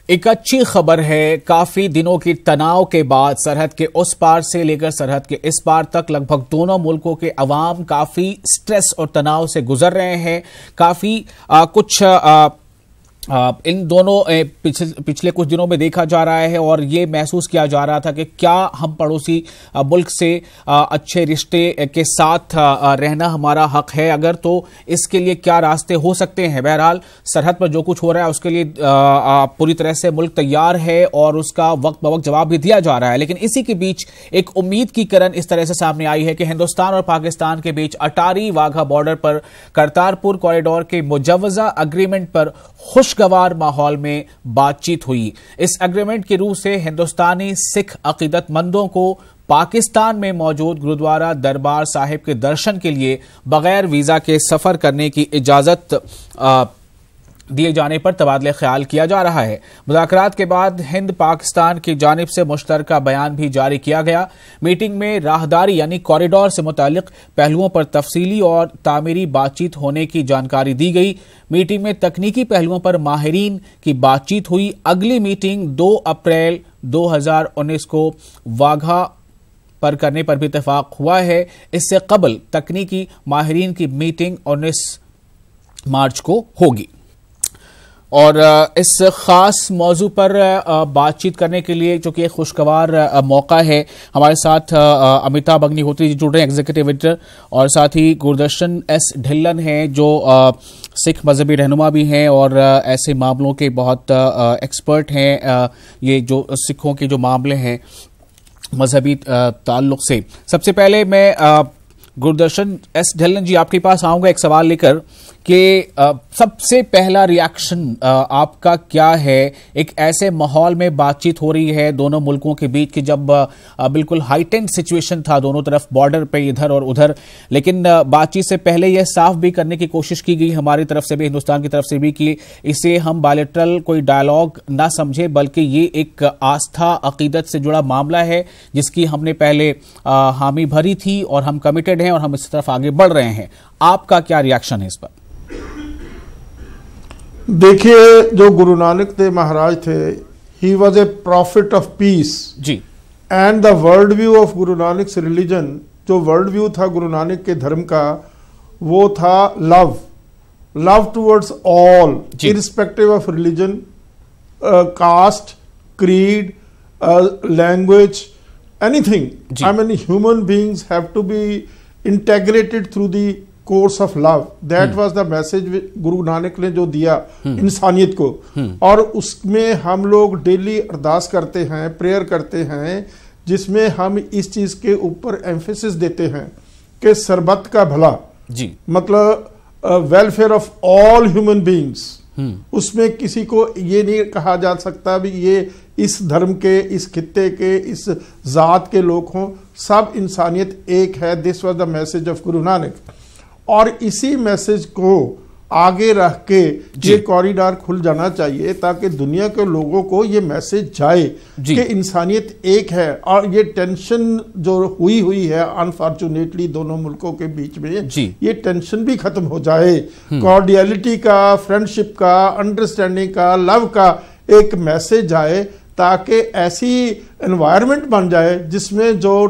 एक अच्छी खबर है। काफी दिनों की तनाव के बाद सरहद के उस पार से लेकर सरहद के इस पार तक लगभग दोनों मुल्कों के अवाम काफी स्ट्रेस और तनाव से गुजर रहे हैं। काफी इन दोनों पिछले कुछ दिनों में देखा जा रहा है और ये महसूस किया जा रहा था कि क्या हम पड़ोसी मुल्क से अच्छे रिश्ते के साथ रहना हमारा हक है, अगर तो इसके लिए क्या रास्ते हो सकते हैं। बहरहाल सरहद पर जो कुछ हो रहा है उसके लिए पूरी तरह से मुल्क तैयार है और उसका वक्त ब वक्त जवाब भी दिया जा रहा है। लेकिन इसी के बीच एक उम्मीद की किरण इस तरह से सामने आई है कि हिंदुस्तान और पाकिस्तान के बीच अटारी वाघा बॉर्डर पर करतारपुर कॉरिडोर के मुजव्वजा अग्रीमेंट पर खुशगवार माहौल में बातचीत हुई। इस एग्रीमेंट के रूप से हिंदुस्तानी सिख अकीदतमंदों को पाकिस्तान में मौजूद गुरुद्वारा दरबार साहिब के दर्शन के लिए बगैर वीजा के सफर करने की इजाजत दिए जाने पर तबादले ख्याल किया जा रहा है। मुज़ाकरात के बाद हिंद पाकिस्तान की जानिब से मुश्तरका बयान भी जारी किया गया। मीटिंग में राहदारी यानी कॉरिडोर से मुतालिक पहलुओं पर तफसीली और तामीरी बातचीत होने की जानकारी दी गई। मीटिंग में तकनीकी पहलुओं पर माहिरीन की बातचीत हुई। अगली मीटिंग 2 अप्रैल 2019 को वाघा पर करने पर भी इत्तेफाक हुआ है। इससे कबल तकनीकी माहिरीन की मीटिंग 19 मार्च को होगी। और इस खास मौजू पर बातचीत करने के लिए जो कि एक खुशगवार मौका है, हमारे साथ अमिताभ अग्निहोत्री जी जुड़ रहे हैं, एग्जीक्यूटिव एडिटर, और साथ ही गुरदर्शन एस ढिल्लन हैं जो सिख मजहबी रहनुमा भी हैं और ऐसे मामलों के बहुत एक्सपर्ट हैं। ये जो सिखों के जो मामले हैं मजहबी ताल्लुक से, सबसे पहले मैं गुरदर्शन एस ढिल्लन जी आपके पास आऊंगा एक सवाल लेकर कि सबसे पहला रिएक्शन आपका क्या है एक ऐसे माहौल में बातचीत हो रही है दोनों मुल्कों के बीच कि जब बिल्कुल हाईटेंस सिचुएशन था दोनों तरफ बॉर्डर पे इधर और उधर, लेकिन बातचीत से पहले यह साफ भी करने की कोशिश की गई हमारी तरफ से भी, हिंदुस्तान की तरफ से भी, कि इसे हम बायलैटरल कोई डायलॉग ना समझे बल्कि ये एक आस्था अकीदत से जुड़ा मामला है जिसकी हमने पहले हामी भरी थी और हम कमिटेड हैं और हम इस तरफ आगे बढ़ रहे हैं। आपका क्या रिएक्शन है इस पर? देखिए, जो गुरु नानक देव महाराज थे, he was a prophet of peace ji, and the world view of Guru Nanak religion, जो वर्ल्ड व्यू था गुरु नानक के धर्म का, वो था love towards all irrespective of religion, caste, creed, language, anything. I mean human beings have to be integrated through the course of love. That was the message Guru Nanak ने जो दिया इंसानियत को, और उसमें हम लोग डेली अरदास करते हैं, प्रेयर करते हैं, जिसमें हम इस चीज के ऊपर एम्फेसिस देते हैं कि सरबत का भला जी, मतलब welfare of all human beings. उसमें किसी को ये नहीं कहा जा सकता भी ये इस धर्म के, इस खित्ते के, इस जात के लोग हों, सब इंसानियत एक है। This was the message of Guru Nanak. और इसी मैसेज को आगे रख के ये कॉरिडोर खुल जाना चाहिए ताकि दुनिया के लोगों को ये मैसेज जाए कि इंसानियत एक है। और ये टेंशन जो हुई है अनफॉर्चुनेटली दोनों मुल्कों के बीच में, ये टेंशन भी खत्म हो जाए। कॉर्डियलिटी का, फ्रेंडशिप का, अंडरस्टैंडिंग का, लव का एक मैसेज आए ताकि ऐसी एनवायरनमेंट बन जाए जिसमें जो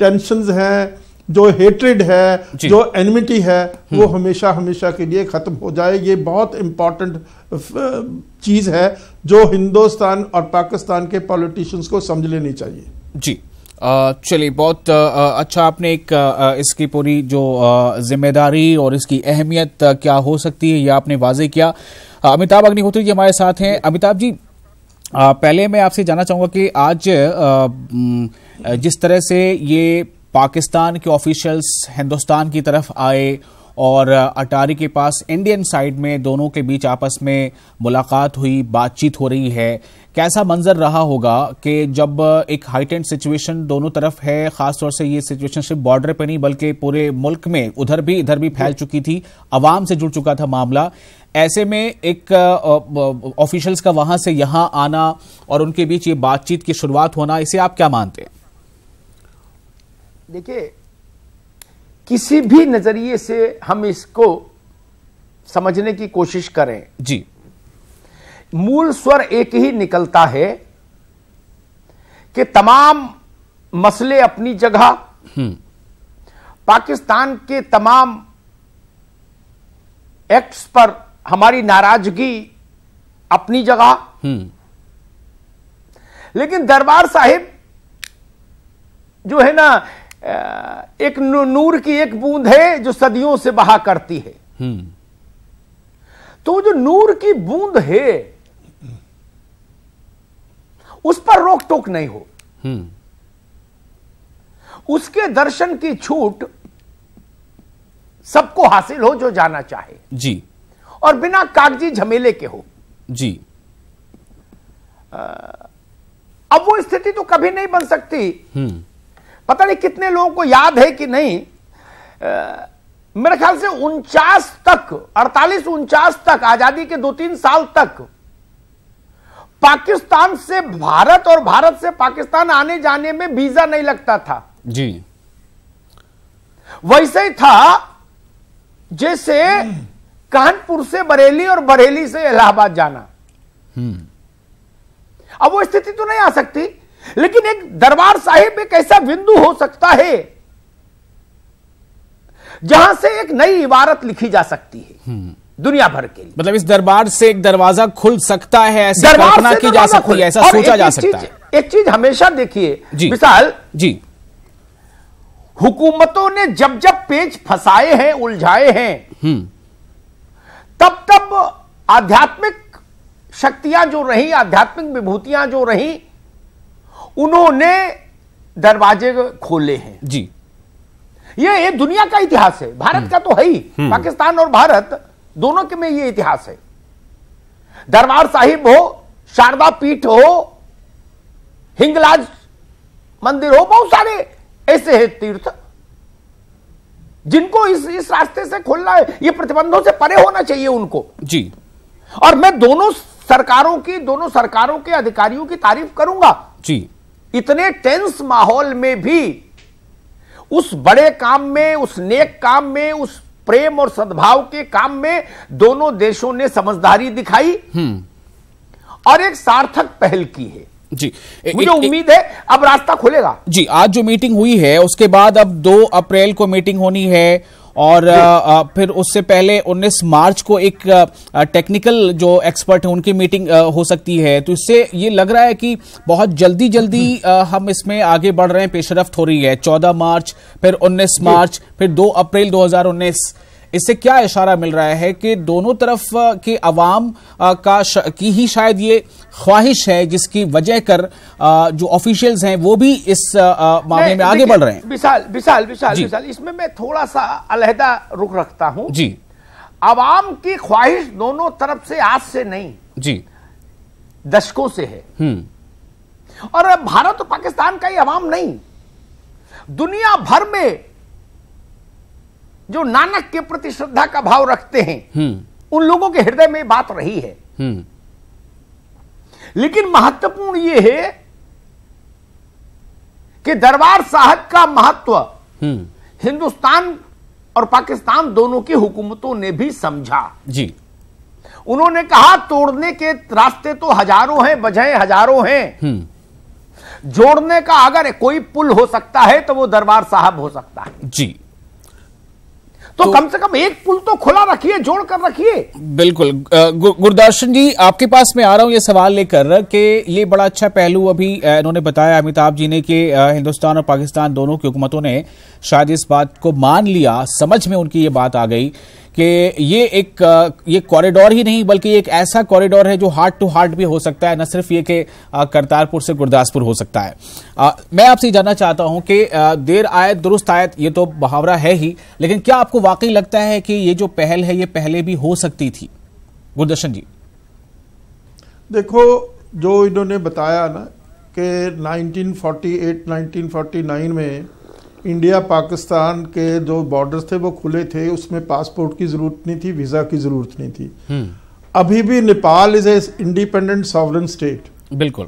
टेंशन्स हैं, जो हेट्रेड है, जो एनिमिटी है, वो हमेशा हमेशा के लिए खत्म हो जाए। ये बहुत इंपॉर्टेंट चीज है जो हिंदुस्तान और पाकिस्तान के पॉलिटिशियंस को समझ लेनी चाहिए। जी चलिए, बहुत अच्छा आपने एक इसकी पूरी जो जिम्मेदारी और इसकी अहमियत क्या हो सकती है ये आपने वाजे किया। अमिताभ अग्निहोत्री जी हमारे साथ हैं। अमिताभ जी, पहले मैं आपसे जानना चाहूंगा कि आज जिस तरह से ये पाकिस्तान के ऑफिशियल्स हिंदुस्तान की तरफ आए और अटारी के पास इंडियन साइड में दोनों के बीच आपस में मुलाकात हुई, बातचीत हो रही है, कैसा मंजर रहा होगा कि जब एक हाइटेंड सिचुएशन दोनों तरफ है, खासतौर से ये सिचुएशन सिर्फ बॉर्डर पे नहीं बल्कि पूरे मुल्क में उधर भी इधर भी फैल चुकी थी, अवाम से जुड़ चुका था मामला। ऐसे में एक ऑफिशियल्स का वहां से यहां आना और उनके बीच ये बातचीत की शुरुआत होना, इसे आप क्या मानते हैं? देखिए, किसी भी नजरिए से हम इसको समझने की कोशिश करें जी, मूल स्वर एक ही निकलता है कि तमाम मसले अपनी जगह, पाकिस्तान के तमाम एक्ट्स पर हमारी नाराजगी अपनी जगह, लेकिन दरबार साहिब जो है ना, एक नूर की एक बूंद है जो सदियों से बहा करती है। तो जो नूर की बूंद है उस पर रोक टोक नहीं हो, उसके दर्शन की छूट सबको हासिल हो जो जाना चाहे जी, और बिना कागजी झमेले के हो जी। अब वो स्थिति तो कभी नहीं बन सकती। पता नहीं कितने लोगों को याद है कि नहीं, मेरे ख्याल से 48-49 तक, आजादी के 2-3 साल तक पाकिस्तान से भारत और भारत से पाकिस्तान आने जाने में वीजा नहीं लगता था जी। वैसे ही था जैसे कानपुर से बरेली और बरेली से इलाहाबाद जाना। अब वो स्थिति तो नहीं आ सकती, लेकिन एक दरबार साहिब एक ऐसा बिंदु हो सकता है जहां से एक नई इबारत लिखी जा सकती है दुनिया भर के लिए। मतलब इस दरबार से एक दरवाजा खुल सकता है, ऐसी कल्पना की जा सकती है, ऐसा सोचा जा सकता है। एक चीज हमेशा देखिए विशाल जी, हुकूमतों ने जब जब पेच फंसाए हैं, उलझाए हैं, तब तब आध्यात्मिक शक्तियां जो रही, आध्यात्मिक विभूतियां जो रही, उन्होंने दरवाजे खोले हैं जी। ये दुनिया का इतिहास है, भारत का तो है ही, पाकिस्तान और भारत दोनों के में ये इतिहास है। दरबार साहिब हो, शारदा पीठ हो, हिंगलाज मंदिर हो, बहुत सारे ऐसे हैं तीर्थ जिनको इस रास्ते से खोलना है। ये प्रतिबंधों से परे होना चाहिए उनको जी। और मैं दोनों सरकारों के अधिकारियों की तारीफ करूंगा जी। इतने टेंस माहौल में भी उस बड़े काम में, उस नेक काम में, उस प्रेम और सद्भाव के काम में दोनों देशों ने समझदारी दिखाई और एक सार्थक पहल की है जी। मुझे उम्मीद है अब रास्ता खुलेगा जी। आज जो मीटिंग हुई है उसके बाद अब 2 अप्रैल को मीटिंग होनी है और फिर उससे पहले 19 मार्च को एक टेक्निकल जो एक्सपर्ट है उनकी मीटिंग हो सकती है। तो इससे ये लग रहा है कि बहुत जल्दी हम इसमें आगे बढ़ रहे हैं, पेशरफ्त हो रही है। 14 मार्च, फिर 19 मार्च, फिर 2 अप्रैल 2019। इससे क्या इशारा मिल रहा है कि दोनों तरफ के अवाम की ही शायद ये ख्वाहिश है जिसकी वजह कर जो ऑफिशियल्स हैं वो भी इस मामले में आगे बढ़ रहे हैं। विशाल इसमें मैं थोड़ा सा अलहदा रुख रखता हूं जी। अवाम की ख्वाहिश दोनों तरफ से आज से नहीं जी, दशकों से है। और भारत और पाकिस्तान का ही अवाम नहीं, दुनिया भर में जो नानक के प्रति श्रद्धा का भाव रखते हैं उन लोगों के हृदय में बात रही है। लेकिन महत्वपूर्ण यह है कि दरबार साहब का महत्व हिंदुस्तान और पाकिस्तान दोनों की हुकूमतों ने भी समझा जी। उन्होंने कहा तोड़ने के रास्ते तो हजारों हैं, वजहें हजारों हैं, जोड़ने का अगर कोई पुल हो सकता है तो वो दरबार साहब हो सकता है जी। तो कम से कम एक पुल तो खुला रखिए, जोड़ कर रखिए। बिल्कुल। गुरदर्शन जी, आपके पास मैं आ रहा हूं ये सवाल लेकर कि ये बड़ा अच्छा पहलू अभी इन्होंने बताया अमिताभ जी ने कि हिंदुस्तान और पाकिस्तान दोनों की हुकूमतों ने शायद इस बात को मान लिया, समझ में उनकी ये बात आ गई कि ये कॉरिडोर ही नहीं बल्कि एक ऐसा कॉरिडोर है जो हार्ट टू हार्ट भी हो सकता है, न सिर्फ ये कि करतारपुर से गुरदासपुर हो सकता है। मैं आपसे जानना चाहता हूं कि देर आयत दुरुस्त आयत, ये तो मुहावरा है ही, लेकिन क्या आपको वाकई लगता है कि ये जो पहल है ये पहले भी हो सकती थी? गुरदर्शन जी, देखो जो इन्होंने बताया ना कि 1948-1949 में इंडिया पाकिस्तान के जो बॉर्डर्स थे वो खुले थे, उसमें पासपोर्ट की जरूरत नहीं थी, वीजा की जरूरत नहीं थी। अभी भी Nepal is a independent sovereign state. बिल्कुल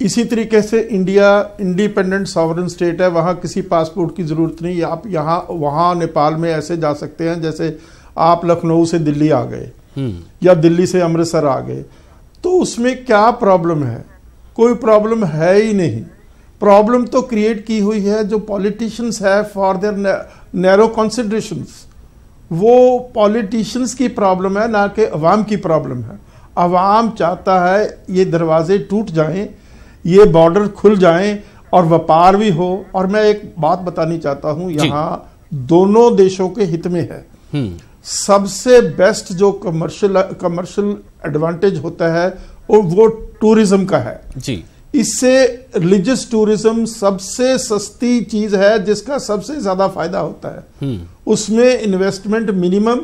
इसी तरीके से इंडिया इंडिपेंडेंट सॉवरेन स्टेट है, वहां किसी पासपोर्ट की जरूरत नहीं। आप यहाँ वहां नेपाल में ऐसे जा सकते हैं जैसे आप लखनऊ से दिल्ली आ गए या दिल्ली से अमृतसर आ गए। तो उसमें क्या प्रॉब्लम है? कोई प्रॉब्लम है ही नहीं। प्रॉब्लम तो क्रिएट की हुई है जो पॉलिटिशियंस है फॉर देयर नैरो कंसिडरेशंस। वो पॉलिटिशियंस की प्रॉब्लम है, ना कि अवाम की प्रॉब्लम है। अवाम चाहता है ये दरवाजे टूट जाएं, ये बॉर्डर खुल जाएं और व्यापार भी हो। और मैं एक बात बतानी चाहता हूं, यहाँ दोनों देशों के हित में है। सबसे बेस्ट जो कमर्शियल एडवांटेज होता है वो टूरिज्म का है जी। इससे रिलीजियस टूरिज्म सबसे सस्ती चीज है जिसका सबसे ज्यादा फायदा होता है। उसमें investment minimum,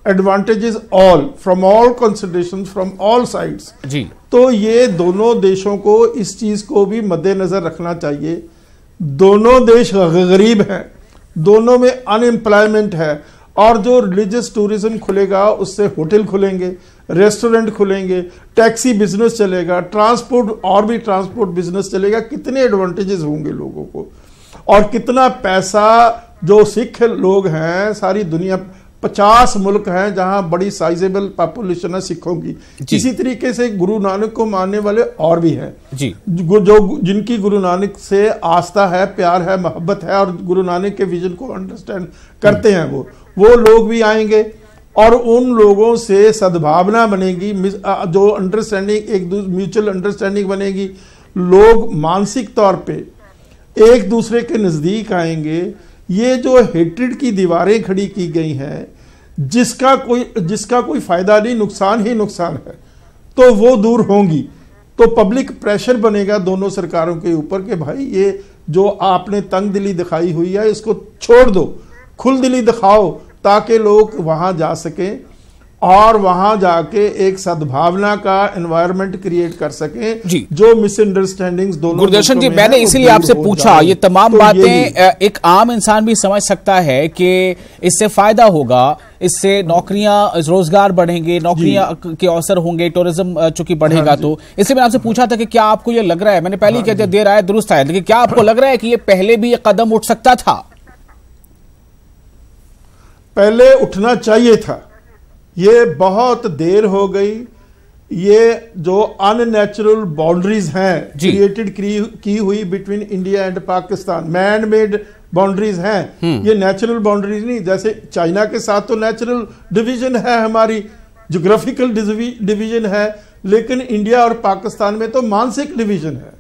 advantages all from all consideration from all sides जी। तो ये दोनों देशों को इस चीज को भी मद्देनजर रखना चाहिए। दोनों देश गरीब हैं, दोनों में अनएम्प्लॉयमेंट है, और जो रिलीजियस टूरिज्म खुलेगा उससे होटल खुलेंगे, रेस्टोरेंट खुलेंगे, टैक्सी बिजनेस चलेगा, ट्रांसपोर्ट और भी ट्रांसपोर्ट बिजनेस चलेगा। कितने एडवांटेजेस होंगे लोगों को, और कितना पैसा जो सिख लोग हैं, सारी दुनिया 50 मुल्क हैं जहां बड़ी साइजेबल पॉपुलेशन है सिखों की। इसी तरीके से गुरु नानक को मानने वाले और भी हैं जी, जो जिनकी गुरु नानक से आस्था है, प्यार है, मोहब्बत है और गुरु नानक के विजन को अंडरस्टैंड करते हैं। वो लोग भी आएंगे और उन लोगों से सद्भावना बनेगी, जो अंडरस्टैंडिंग, एक म्यूचुअल अंडरस्टैंडिंग बनेगी। लोग मानसिक तौर पे एक दूसरे के नजदीक आएंगे। ये जो हेट्रेड की दीवारें खड़ी की गई हैं, जिसका कोई फायदा नहीं, नुकसान ही नुकसान है, तो वो दूर होंगी। तो पब्लिक प्रेशर बनेगा दोनों सरकारों के ऊपर कि भाई ये जो आपने तंग दिली दिखाई हुई है इसको छोड़ दो, खुल दिली दिखाओ, ताकि लोग वहां जा सकें और वहां जाके एक सद्भावना का एनवायरनमेंट क्रिएट कर सकें जी। जो मिसअंडरस्टैंडिंग्स दोनों गुरदर्शन जी, मैंने इसीलिए आपसे पूछा, ये तमाम बातें एक आम इंसान भी समझ सकता है कि इससे फायदा होगा, इससे नौकरियां, रोजगार बढ़ेंगे, नौकरियां के अवसर होंगे, टूरिज्म चूंकि बढ़ेगा। तो इसलिए मैंने आपसे पूछा था कि क्या आपको ये लग रहा है, मैंने पहले ही कह दिया देर आए दुरुस्त आए, लेकिन क्या आपको लग रहा है कि ये पहले भी ये कदम उठ सकता था? पहले उठना चाहिए था, ये बहुत देर हो गई। ये जो अननेचुरल बाउंड्रीज हैं क्रिएटेड की हुई between India and Pakistan, man made boundaries हैं, ये नेचुरल बाउंड्रीज नहीं। जैसे चाइना के साथ तो नेचुरल डिवीजन है, हमारी ज्योग्राफिकल डिवीजन है, लेकिन इंडिया और पाकिस्तान में तो मानसिक डिवीजन है।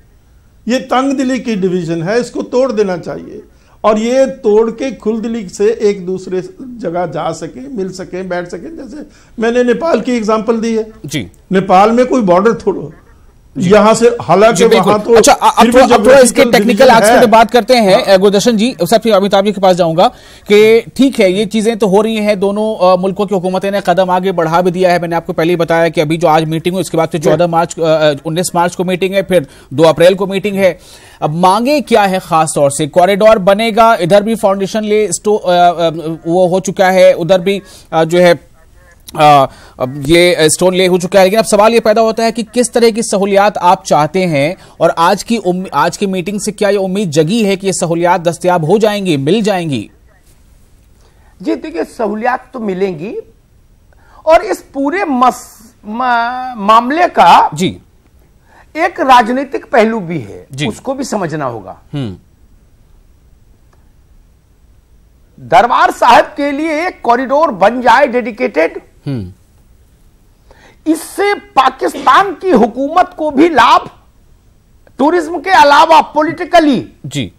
ये तंग दिली की डिवीजन है, इसको तोड़ देना चाहिए। और ये तोड़ के खुलदिली से एक दूसरे जगह जा सके, मिल सके, बैठ सके। जैसे मैंने नेपाल की एग्जांपल दी है जी। नेपाल में कोई बॉर्डर थोड़ो यहां से, हालांकि वहां तो अच्छा, अब थोड़ा इसके टेक्निकल एस्पेक्ट पे बात करते हैं गुरदर्शन जी। सबसे अमिताभ जी के पास जाऊंगा कि ठीक है, ये चीजें तो हो रही हैं, दोनों मुल्कों की हुकूमतें ने कदम आगे बढ़ा भी दिया है। मैंने आपको पहले ही बताया कि अभी जो आज मीटिंग हुई, उसके बाद फिर 19 मार्च को मीटिंग है, फिर 2 अप्रैल को मीटिंग है। अब मांगे क्या है? खास तौर से कॉरिडोर बनेगा, इधर भी फाउंडेशन वो हो चुका है, उधर भी जो है ये स्टोन ले हो चुका है। लेकिन अब सवाल ये पैदा होता है कि किस तरह की सहूलियात आप चाहते हैं, और आज की मीटिंग से क्या ये उम्मीद जगी है कि ये सहूलियात दस्तयाब हो जाएंगी, मिल जाएंगी? जी देखिए, सहूलियात तो मिलेंगी, और इस पूरे मामले का जी एक राजनीतिक पहलू भी है, उसको भी समझना होगा। दरबार साहब के लिए एक कॉरिडोर बन जाए डेडिकेटेड, इससे पाकिस्तान की हुकूमत को भी लाभ, टूरिज्म के अलावा पॉलिटिकली जी,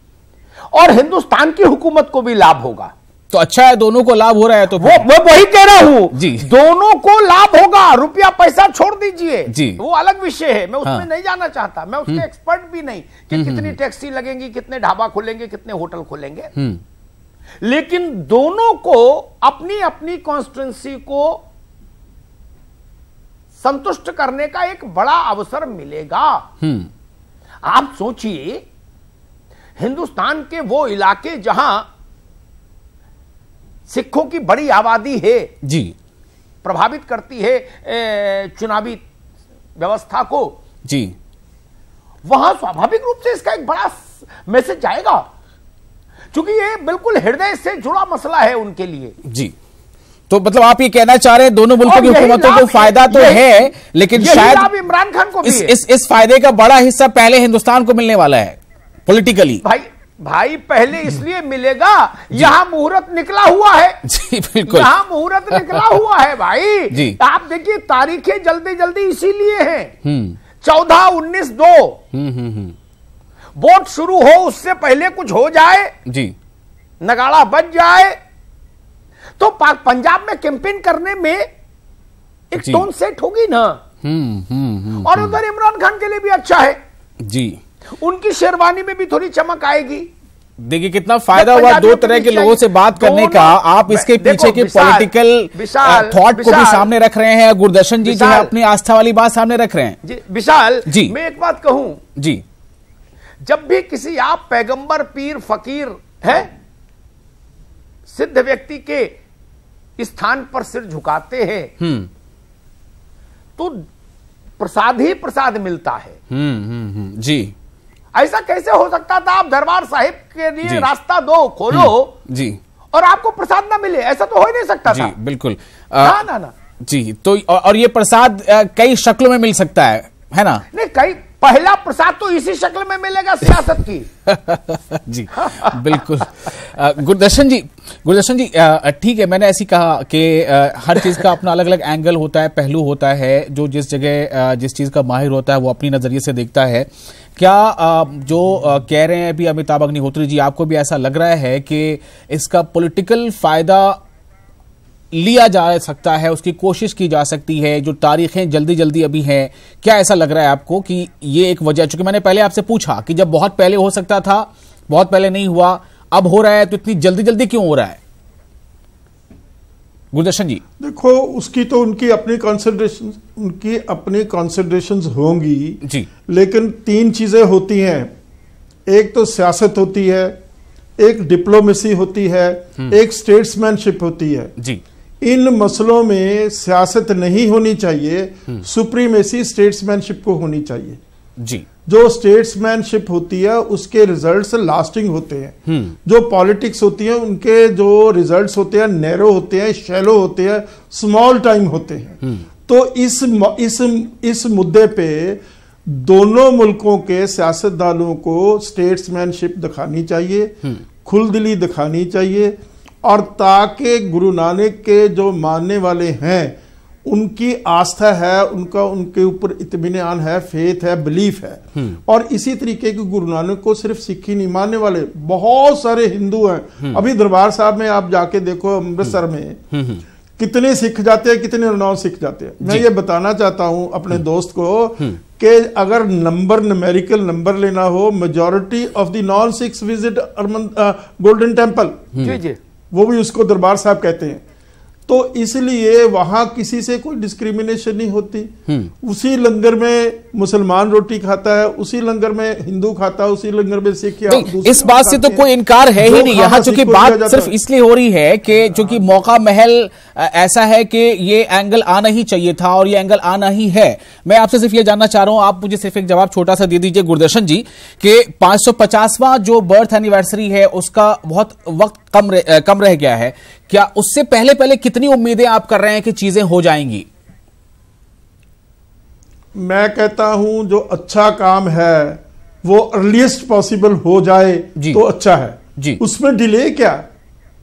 और हिंदुस्तान की हुकूमत को भी लाभ होगा। तो अच्छा है, दोनों को लाभ हो रहा है। तो वो वही कह रहा हूं जी, दोनों को लाभ होगा। रुपया पैसा छोड़ दीजिए जी, वो अलग विषय है, मैं उसमें नहीं जाना चाहता, मैं उसके एक्सपर्ट भी नहीं कि कितनी टैक्सी लगेंगी, कितने ढाबा खुलेंगे, कितने होटल खुलेंगे। लेकिन दोनों को अपनी अपनी कॉन्स्टिट्यूंसी को संतुष्ट करने का एक बड़ा अवसर मिलेगा। आप सोचिए, हिंदुस्तान के वो इलाके जहां सिखों की बड़ी आबादी है जी, प्रभावित करती है चुनावी व्यवस्था को जी, वहां स्वाभाविक रूप से इसका एक बड़ा मैसेज जाएगा, क्योंकि ये बिल्कुल हृदय से जुड़ा मसला है उनके लिए जी। तो मतलब आप ये कहना चाह रहे हैं दोनों मुल्कों की हुकूमतों को फायदा तो है, लेकिन शायद इमरान खान को इस फायदे का बड़ा हिस्सा पहले हिंदुस्तान को मिलने वाला है पॉलिटिकली। भाई पहले इसलिए मिलेगा, यहां मुहूर्त निकला हुआ है। जी बिल्कुल, यहां मुहूर्त निकला हुआ है भाई जी। आप देखिए तारीखें जल्दी जल्दी इसीलिए हैं। 14, 19, 2 वोट शुरू हो उससे पहले कुछ हो जाए जी, नगाड़ा बज जाए, तो पंजाब में कैंपेन करने में एक टोन सेट होगी ना। और उधर इमरान खान के लिए भी अच्छा है जी, उनकी शेरवानी में भी थोड़ी चमक आएगी। देखिए कितना फायदा हुआ दो तरह के लोगों से बात करने का। आप इसके पीछे के पॉलिटिकल थॉट को भी सामने रख रहे हैं। गुरदर्शन जी जो है अपनी आस्था वाली बात सामने रख रहे हैं जी। विशाल जी, मैं एक बात कहूं जी, जब भी किसी आप पैगंबर, पीर, फकीर है, सिद्ध व्यक्ति के स्थान पर सिर झुकाते हैं तो प्रसाद ही प्रसाद मिलता है जी। ऐसा कैसे हो सकता था आप दरबार साहिब के लिए रास्ता दो, खोलो जी, और आपको प्रसाद ना मिले? ऐसा तो हो ही नहीं सकता जी, था। बिल्कुल ना जी। तो और ये प्रसाद कई शक्लों में मिल सकता है ना? नहीं, कई पहला प्रसाद तो इसी शक्ल में मिलेगा सियासत की। जी बिल्कुल। गुरदर्शन जी ठीक है, मैंने ऐसी कहा कि हर चीज का अपना अलग अलग एंगल होता है, पहलू होता है। जो जिस जगह जिस चीज का माहिर होता है वो अपनी नजरिए से देखता है। क्या जो कह रहे हैं अभी अमिताभ अग्निहोत्री जी, आपको भी ऐसा लग रहा है कि इसका पॉलिटिकल फायदा लिया जा सकता है, उसकी कोशिश की जा सकती है? जो तारीखें जल्दी जल्दी अभी हैं, क्या ऐसा लग रहा है आपको कि ये एक वजह, चूंकि मैंने पहले आपसे पूछा कि जब बहुत पहले हो सकता था, बहुत पहले नहीं हुआ, अब हो रहा है, तो इतनी जल्दी जल्दी क्यों हो रहा है? गुरदर्शन जी देखो, उसकी तो उनकी अपनी कंसिडरेशंस होंगी जी, लेकिन 3 चीजें होती हैं। एक तो सियासत होती है, एक डिप्लोमेसी होती है, एक स्टेट्समैनशिप होती है जी। इन मसलों में सियासत नहीं होनी चाहिए, सुप्रीमेसी स्टेट्समैनशिप को होनी चाहिए जी। जो स्टेट्समैनशिप होती है उसके रिजल्ट्स लास्टिंग होते हैं। जो पॉलिटिक्स होती है उनके जो रिजल्ट्स होते हैं नैरो होते हैं, शैलो होते हैं, स्मॉल टाइम होते हैं। तो इस मुद्दे पे दोनों मुल्कों के सियासतदानों को स्टेट्समैनशिप दिखानी चाहिए, खुलदिली दिखानी चाहिए, और ताकि गुरु नानक के जो मानने वाले हैं उनकी आस्था है, उनका उनके ऊपर इत्मीनान है, फेथ है, बिलीफ है। और इसी तरीके के गुरु नानक को सिर्फ सिख ही नहीं मानने वाले बहुत सारे हिंदू हैं। अभी दरबार साहब में आप जाके देखो, अमृतसर में कितने सिख जाते हैं, कितने नॉन सिख जाते हैं। मैं ये बताना चाहता हूं अपने दोस्त को कि अगर न्यूमेरिकल नंबर लेना हो, majority of the non Sikhs visit golden temple, वो भी उसको दरबार साहब कहते हैं। तो इसलिए वहां किसी से कोई डिस्क्रिमिनेशन नहीं होती। उसी लंगर में मुसलमान रोटी खाता है, उसी लंगर में हिंदू खाता है, उसी लंगर में सिख या इस बात से तो कोई इनकार है ही नहीं। यहाँ चूंकि बात सिर्फ इसलिए हो रही है कि चूंकि मौका महल ऐसा है कि ये एंगल आना ही चाहिए था और ये एंगल आना ही है। मैं आपसे सिर्फ ये जानना चाह रहा हूं, आप मुझे सिर्फ एक जवाब छोटा सा दे दीजिए गुरदर्शन जी, कि 550वां जो बर्थ एनिवर्सरी है उसका बहुत वक्त कम रह गया है। क्या उससे पहले कितनी उम्मीदें आप कर रहे हैं कि चीजें हो जाएंगी? मैं कहता हूं जो अच्छा काम है वो अर्लीस्ट पॉसिबल हो जाए तो अच्छा है जी। उसमें डिले क्या?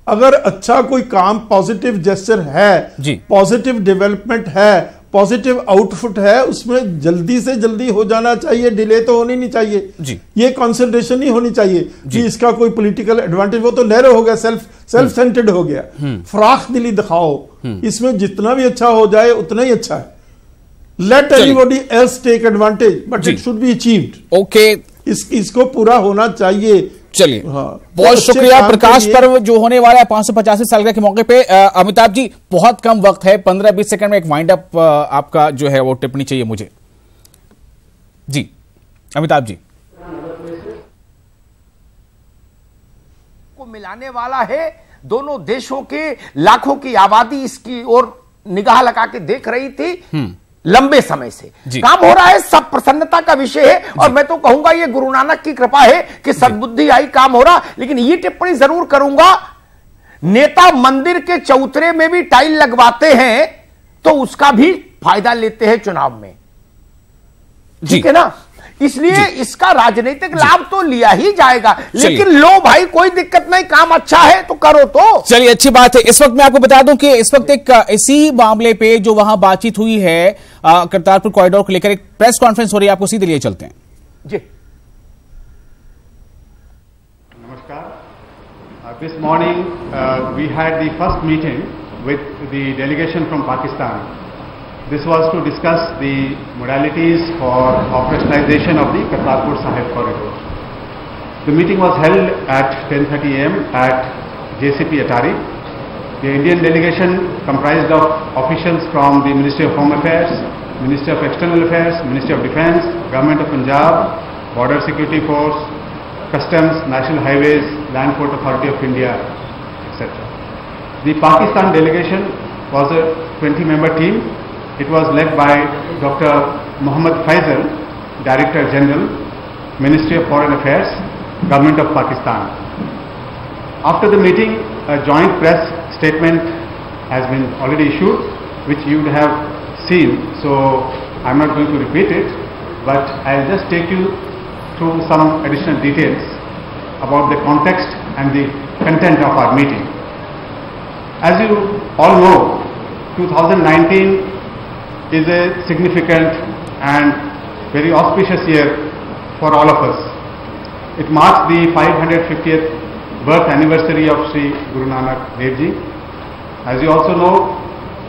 अगर अच्छा कोई काम, पॉजिटिव जेस्चर है, पॉजिटिव डेवलपमेंट है, पॉजिटिव आउटपुट है, उसमें जल्दी से जल्दी हो जाना चाहिए, डिले तो होनी नहीं चाहिए जी। ये कंसंट्रेशन नहीं होनी चाहिए कि इसका कोई पॉलिटिकल एडवांटेज, वो तो नैरो हो गया, सेल्फ सेंटर्ड हो गया। फराख दिली दिखाओ, इसमें जितना भी अच्छा हो जाए उतना ही अच्छा है। Let anybody else take advantage but it should be achieved. Okay, इसको पूरा होना चाहिए। चलिए, बहुत शुक्रिया। प्रकाश पर्व जो होने वाला है 585 साल के मौके पे, अमिताभ जी बहुत कम वक्त है, 15-20 सेकंड में एक वाइंड अप आपका जो है वो टिप्पणी चाहिए मुझे जी। अमिताभ जी को मिलाने वाला है, दोनों देशों के लाखों की आबादी इसकी ओर निगाह लगा के देख रही थी लंबे समय से। काम हो रहा है, सब प्रसन्नता का विषय है। और मैं तो कहूंगा ये गुरु नानक की कृपा है कि सद्बुद्धि आई, काम हो रहा। लेकिन ये टिप्पणी जरूर करूंगा नेता मंदिर के चौतरे में भी टाइल लगवाते हैं तो उसका भी फायदा लेते हैं चुनाव में, ठीक है ना। इसलिए इसका राजनीतिक लाभ तो लिया ही जाएगा, लेकिन लो भाई कोई दिक्कत नहीं, काम अच्छा है तो करो। तो चलिए, अच्छी बात है। इस वक्त मैं आपको बता दूं कि इस वक्त एक इसी मामले पे जो वहां बातचीत हुई है करतारपुर कॉरिडोर को लेकर एक प्रेस कॉन्फ्रेंस हो रही है, आपको सीधे लिए चलते हैं जी। नमस्कार। This morning we had the first meeting with the delegation from Pakistan. This was to discuss the modalities for operationalization of the Kartarpur Sahib corridor. The meeting was held at 10:30 a.m. at JCP Atari. The Indian delegation comprised of officials from the Ministry of Home Affairs, Ministry of External Affairs, Ministry of Defence, Government of Punjab, Border Security Force, Customs, National Highways, Land Port Authority of India, etc. The Pakistan delegation was a 20-member team. It was led by Dr. Mohammad Faisal, Director General, Ministry of Foreign Affairs, Government of Pakistan. After the meeting, a joint press statement has been already issued, which you would have seen, so I am not going to repeat it, but I will just take you through some additional details about the context and the content of our meeting. As you all know, 2019 is a significant and very auspicious year for all of us. It marks the 550th birth anniversary of Sri Guru Nanak Dev Ji. As you also know,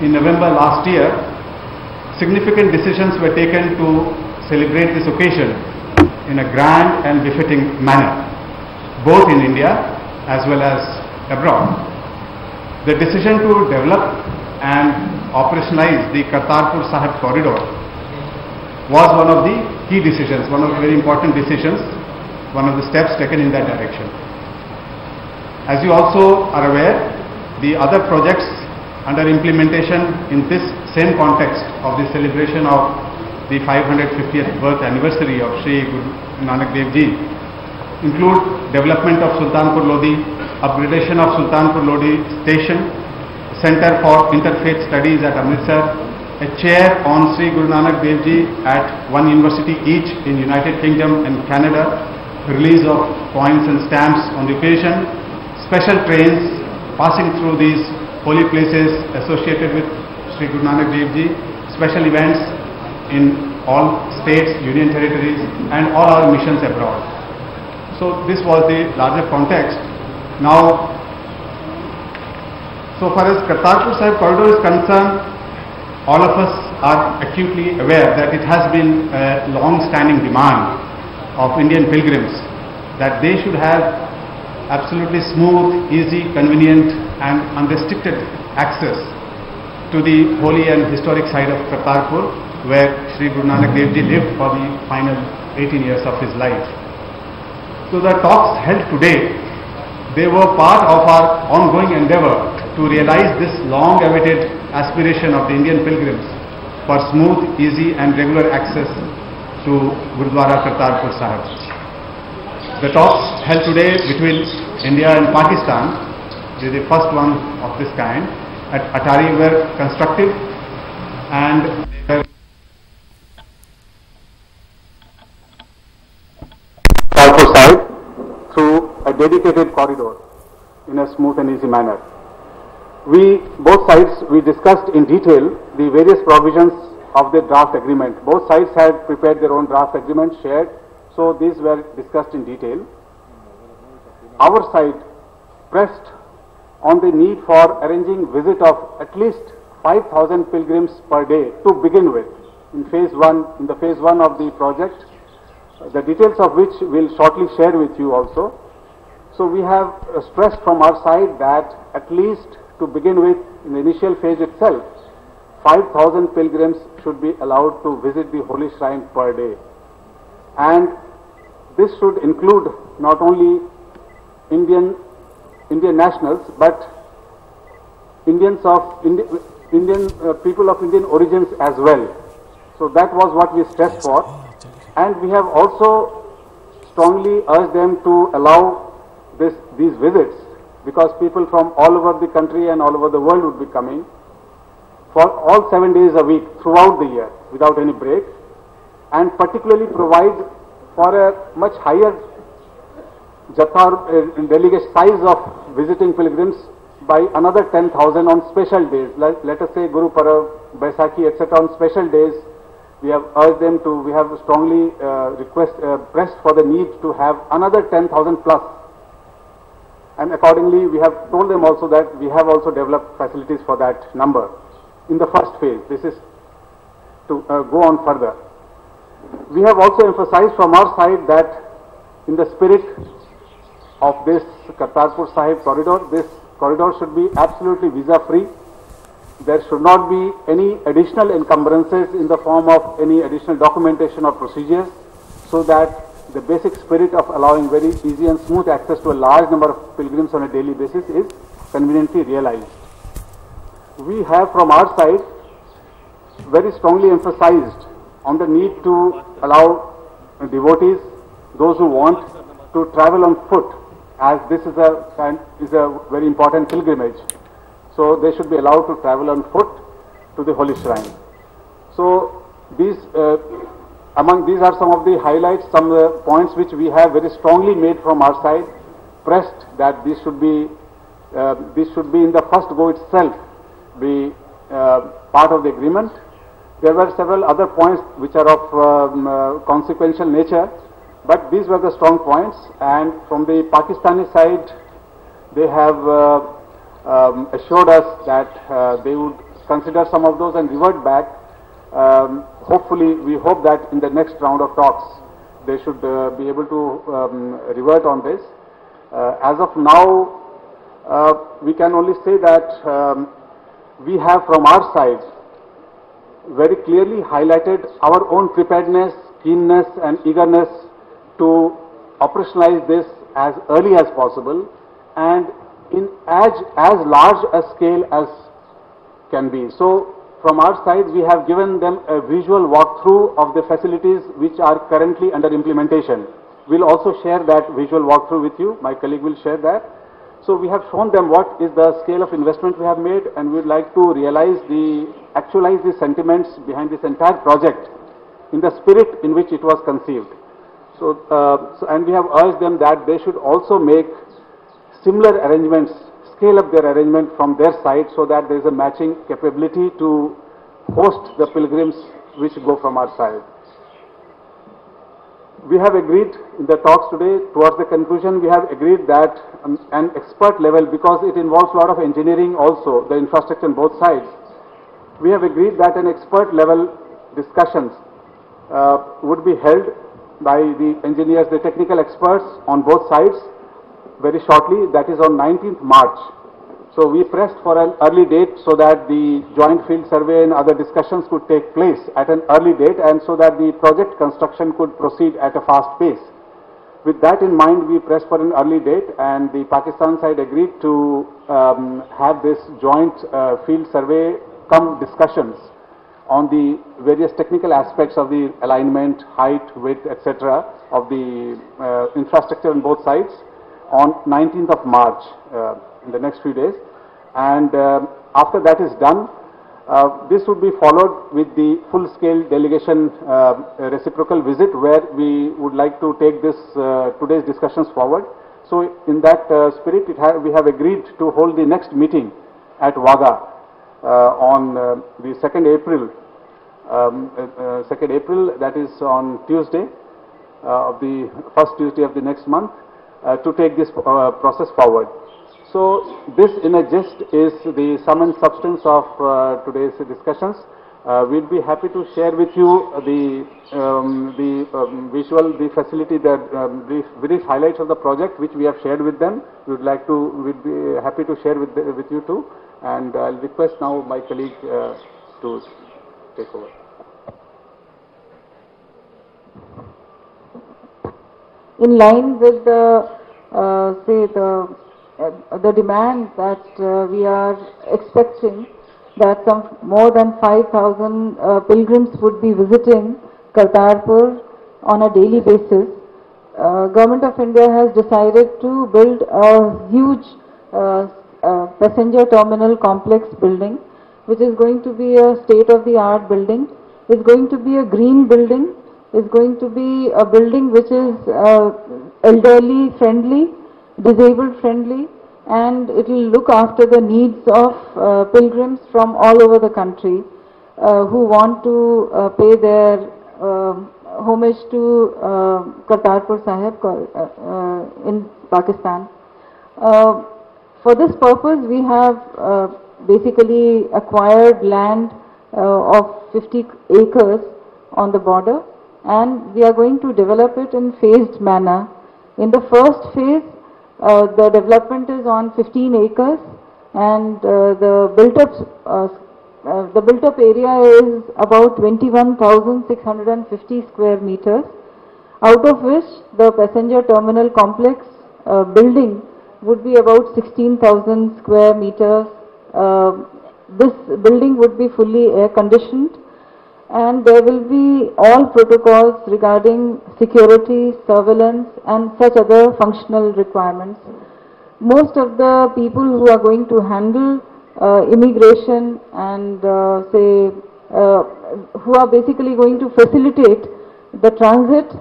in November last year, significant decisions were taken to celebrate this occasion in a grand and befitting manner, both in India as well as abroad. The decision to develop and operationalize the Kartarpur Sahib corridor was one of the key decisions, one of the very important decisions, one of the steps taken in that direction. As you also are aware, the other projects under implementation in this same context of the celebration of the 550th birth anniversary of Sri Guru Nanak Dev Ji include development of Sultanpur Lodi, upgradation of Sultanpur Lodi station, Center for Interfaith Studies at Amritsar, a chair on Sri Guru Nanak Dev Ji at one university each in United Kingdom and Canada, release of coins and stamps on the occasion, special trains passing through these holy places associated with Sri Guru Nanak Dev Ji, special events in all states, union territories and all our missions abroad. So this was the larger context. Now, so far as Kartarpur Sahib corridor is concerned, all of us are acutely aware that it has been a long-standing demand of Indian pilgrims that they should have absolutely smooth, easy, convenient and unrestricted access to the holy and historic site of Kartarpur, where Sri Guru Nanak Dev Ji lived for the final 18 years of his life. So the talks held today, they were part of our ongoing endeavor to realize this long-awaited aspiration of the Indian pilgrims for smooth, easy and regular access to Gurudwara Kartarpur Sahib. The talks held today between India and Pakistan, this is the first one of this kind, at Atari were constructive and Kartarpur Sahib through a dedicated corridor in a smooth and easy manner. Both sides, we discussed in detail the various provisions of the draft agreement. Both sides had prepared their own draft agreement, shared, so these were discussed in detail. Our side pressed on the need for arranging visit of at least 5,000 pilgrims per day to begin with in the phase one of the project, the details of which we'll shortly share with you also. So we have stressed from our side that at least to begin with, in the initial phase itself, 5,000 pilgrims should be allowed to visit the holy shrine per day. And this should include not only Indian nationals, but Indian people of Indian origins as well. So that was what we stressed for. And we have also strongly urged them to allow these visits because people from all over the country and all over the world would be coming for all 7 days a week throughout the year without any break, and particularly provide for a much higher delegate size of visiting pilgrims by another 10,000 on special days. Let us say Guru Parab, Baisakhi, etc. on special days. We have urged them to, we have strongly pressed for the need to have another 10,000 plus. And accordingly, we have told them also that we have also developed facilities for that number in the first phase. This is to go on further. We have also emphasized from our side that in the spirit of this Kartarpur Sahib corridor, this corridor should be absolutely visa-free. There should not be any additional encumbrances in the form of any additional documentation or procedures, so that the basic spirit of allowing very easy and smooth access to a large number of pilgrims on a daily basis is conveniently realized. We have from our side very strongly emphasized on the need to allow devotees, those who want, to travel on foot, as this is a very important pilgrimage. So they should be allowed to travel on foot to the holy shrine. So these these are some of the highlights, some points which we have very strongly made from our side, pressed that this should be in the first go itself be part of the agreement. There were several other points which are of consequential nature, but these were the strong points, and from the Pakistani side they have assured us that they would consider some of those and revert back. Hopefully, we hope that in the next round of talks they should be able to revert on this. As of now, we can only say that we have from our side very clearly highlighted our own preparedness, keenness and eagerness to operationalize this as early as possible and in as large a scale as can be. So from our side, we have given them a visual walkthrough of the facilities which are currently under implementation. We'll also share that visual walkthrough with you. My colleague will share that. So we have shown them what is the scale of investment we have made, and we would like to actualize the sentiments behind this entire project in the spirit in which it was conceived. And we have urged them that they should also make similar arrangements, scale up their arrangement from their side, so that there is a matching capability to host the pilgrims which go from our side. We have agreed in the talks today, towards the conclusion, we have agreed that an expert level, because it involves a lot of engineering also, the infrastructure on both sides, we have agreed that an expert level discussions would be held by the engineers, the technical experts on both sides very shortly, that is on 19th March. So we pressed for an early date so that the joint field survey and other discussions could take place at an early date, and so that the project construction could proceed at a fast pace. With that in mind, we pressed for an early date, and the Pakistan side agreed to have this joint field survey come discussions on the various technical aspects of the alignment, height, width, etc. of the infrastructure on both sides on 19th of March, in the next few days. And after that is done, this would be followed with the full-scale delegation reciprocal visit, where we would like to take this today's discussions forward. So in that spirit, we have agreed to hold the next meeting at Wagah on the 2nd April, that is on Tuesday, of the first Tuesday of the next month, to take this process forward. So this in a gist is the sum and substance of today's discussions. We'll be happy to share with you the visual, the facility, the brief highlights of the project which we have shared with them. We'd be happy to share with you too. And I'll request now my colleague to take over. In line with the the demand that we are expecting, that some more than 5,000 pilgrims would be visiting Kartarpur on a daily basis. Government of India has decided to build a huge passenger terminal complex building, which is going to be a state-of-the-art building. It's going to be a green building. It's going to be a building which is elderly friendly, disabled friendly, and it will look after the needs of pilgrims from all over the country who want to pay their homage to Kartarpur Sahib in Pakistan. For this purpose, we have basically acquired land of 50 acres on the border, and we are going to develop it in phased manner. In the first phase, the development is on 15 acres, and the built-up area is about 21,650 square meters, out of which the passenger terminal complex building would be about 16,000 square meters. This building would be fully air conditioned, and there will be all protocols regarding security, surveillance and such other functional requirements. Most of the people who are going to handle immigration and who are basically going to facilitate the transit,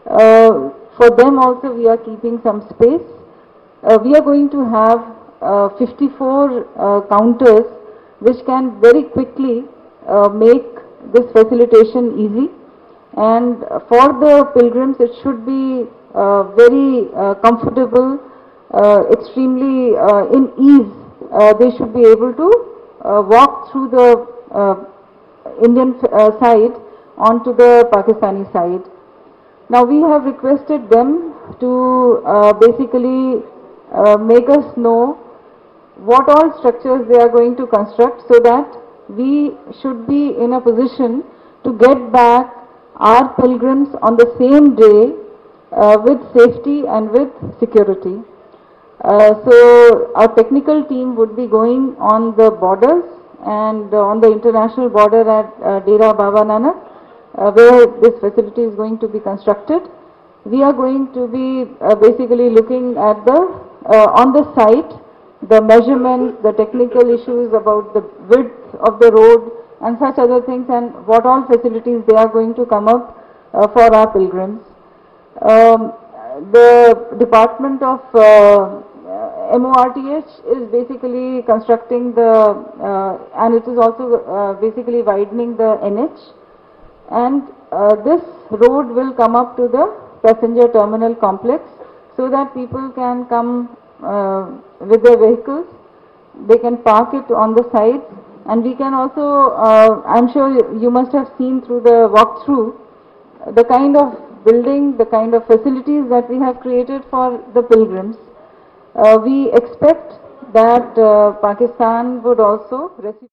for them also we are keeping some space. We are going to have 54 counters which can very quickly make this facilitation easy, and for the pilgrims it should be very comfortable, extremely in ease. They should be able to walk through the Indian side onto the Pakistani side. Now we have requested them to basically make us know what all structures they are going to construct, so that we should be in a position to get back our pilgrims on the same day with safety and with security. So our technical team would be going on the borders and on the international border at Dera Baba Nanak, where this facility is going to be constructed. We are going to be basically looking at the on the site, the measurements, the technical issues about the width of the road and such other things, and what all facilities they are going to come up for our pilgrims. The Department of MORTH is basically constructing the and it is also basically widening the NH, and this road will come up to the passenger terminal complex, so that people can come with their vehicles. They can park it on the sides, and we can also, I'm sure you must have seen through the walkthrough, the kind of building, the kind of facilities that we have created for the pilgrims. We expect that Pakistan would also receive